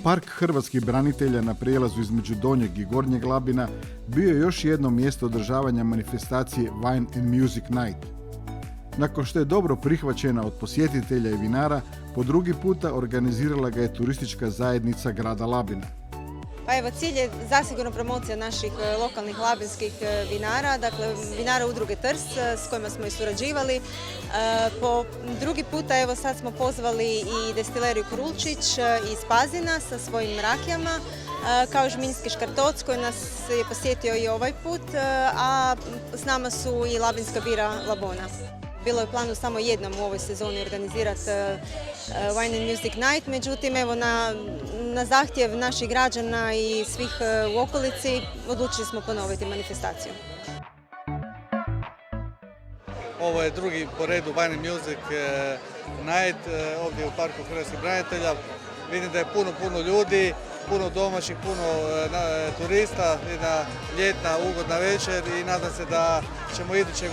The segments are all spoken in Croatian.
Park hrvatskih branitelja na prijelazu između Donjeg i Gornjeg Labina bio je još jedno mjesto održavanja manifestacije Wine and Music Night. Nakon što je dobro prihvaćena od posjetitelja i vinara, po drugi puta organizirala ga je turistička zajednica grada Labina. Pa evo, cilj je zasigurno promocija naših lokalnih labinskih vinara, dakle vinara udruge Trst s kojima smo i surađivali. Po drugi puta evo sad smo pozvali i destileriju Krulčić iz Pazina sa svojim rakijama, kao i žminjski škartoc koji nas je posjetio i ovaj put, a s nama su i labinska bira Labona. Bilo je u planu samo jednom u ovoj sezoni organizirati Wine and Music Night, međutim evo na zahtjev naših građana i svih u okolici odlučili smo ponoviti manifestaciju. Ovo je drugi po redu Wine and Music Night ovdje u Parku hrvatskih branitelja. Vidim da je puno ljudi, puno domaćih, puno turista, jedna ljetna ugodna večer i nadam se da ćemo idućeg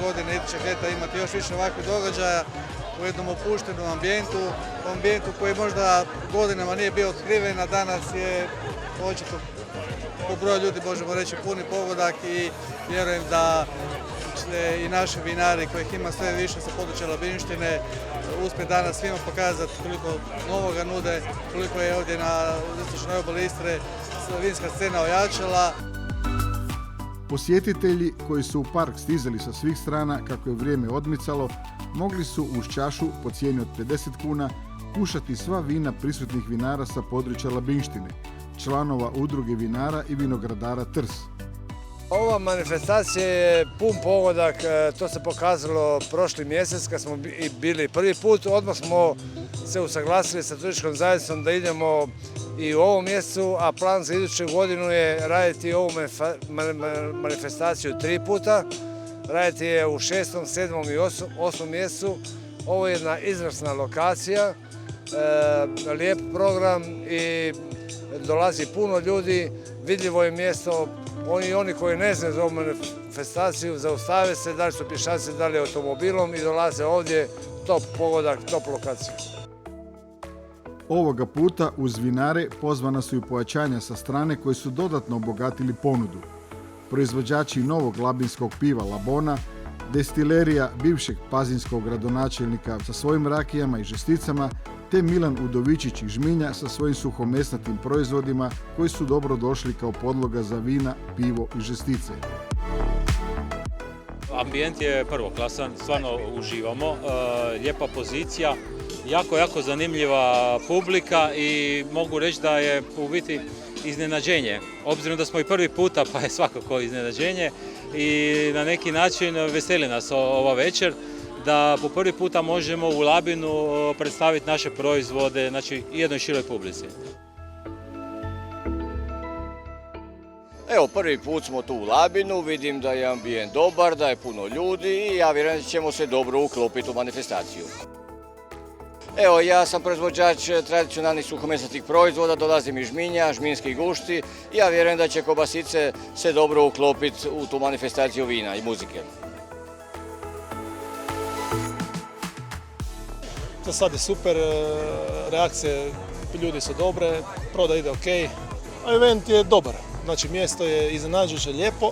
ljeta imati još više ovakvih događaja u jednom opuštenom ambijentu koji možda godinama nije bio otkriven, a danas je očito po broju ljudi možemo reći puni pogodak i vjerujem da će i naši vinari kojih ima sve više sa područja Labinštine uspjeti danas svima pokazati koliko novoga nude, koliko je ovdje na istočnoj obali Istre vinska scena ojačala. Posjetitelji koji su u park stizali sa svih strana kako je vrijeme odmicalo, mogli su uz čašu po cijeni od 50 kuna kušati sva vina prisutnih vinara sa područja Labinštine, članova udruge vinara i vinogradara Trst. Ova manifestacija je pun pogodak, to se pokazalo prošli mjesec kad smo bili prvi put. Odmah smo se usaglasili sa turističkom zajednicom da idemo i u ovom mjesecu, a plan za iduću godinu je raditi ovu manifestaciju 3 puta. Raditi je u 6., 7. i 8. mjesecu. Ovo je jedna izvrsna lokacija, lijep program i dolazi puno ljudi, vidljivo je mjesto. Oni koji ne znaju za ovu manifestaciju zaustave se, da li su pješaci, da li automobilom i dolaze ovdje, top pogodak, top lokacija. Ovoga puta uz vinare pozvana su i pojačanja sa strane koji su dodatno obogatili ponudu. Proizvođači novog labinskog piva Labona, destilerija bivšeg pazinskog gradonačelnika sa svojim rakijama i žesticama, te Milan Udovičić iz Žminja sa svojim suhomesnatim proizvodima koji su dobro došli kao podloga za vina, pivo i žestice. Ambijent je prvoklasan, stvarno uživamo, lijepa pozicija, jako zanimljiva publika i mogu reći da je u biti iznenađenje. Obzirom da smo i prvi puta, pa je svakako iznenađenje i na neki način veseli nas ova večer da po prvi puta možemo u Labinu predstaviti naše proizvode, znači jednoj široj publici. Evo, prvi put smo tu u Labinu, vidim da je ambijent dobar, da je puno ljudi i ja vjerujem da ćemo se dobro uklopiti u manifestaciju. Evo, ja sam proizvođač tradicionalnih suhomesnatih proizvoda, dolazim iz Žminja, žminski gušti i ja vjerujem da će kobasice se dobro uklopiti u tu manifestaciju vina i muzike. Za sad je super, reakcije ljudi su dobre, proda ide ok, a event je dobar. Znači mjesto je iznenađujuće lijepo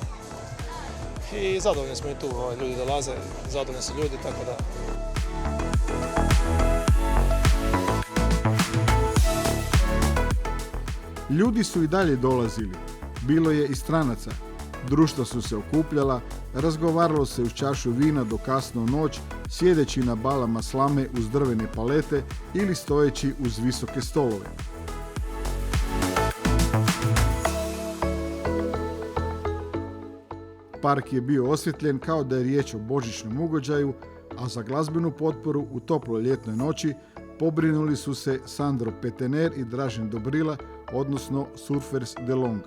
i zadovoljni smo i tu, ljudi dolaze, zadovoljni su ljudi, tako da. Ljudi su i dalje dolazili, bilo je i stranaca. Društva su se okupljala, razgovaralo se uz čašu vina do kasno u noć, sjedeći na balama slame uz drvene palete ili stojeći uz visoke stolove. Park je bio osvjetljen kao da je riječ o božićnom ugođaju, a za glazbenu potporu u toploj ljetnoj noći pobrinuli su se Sandro Petener i Dražen Dobrila, odnosno Surfers de Long.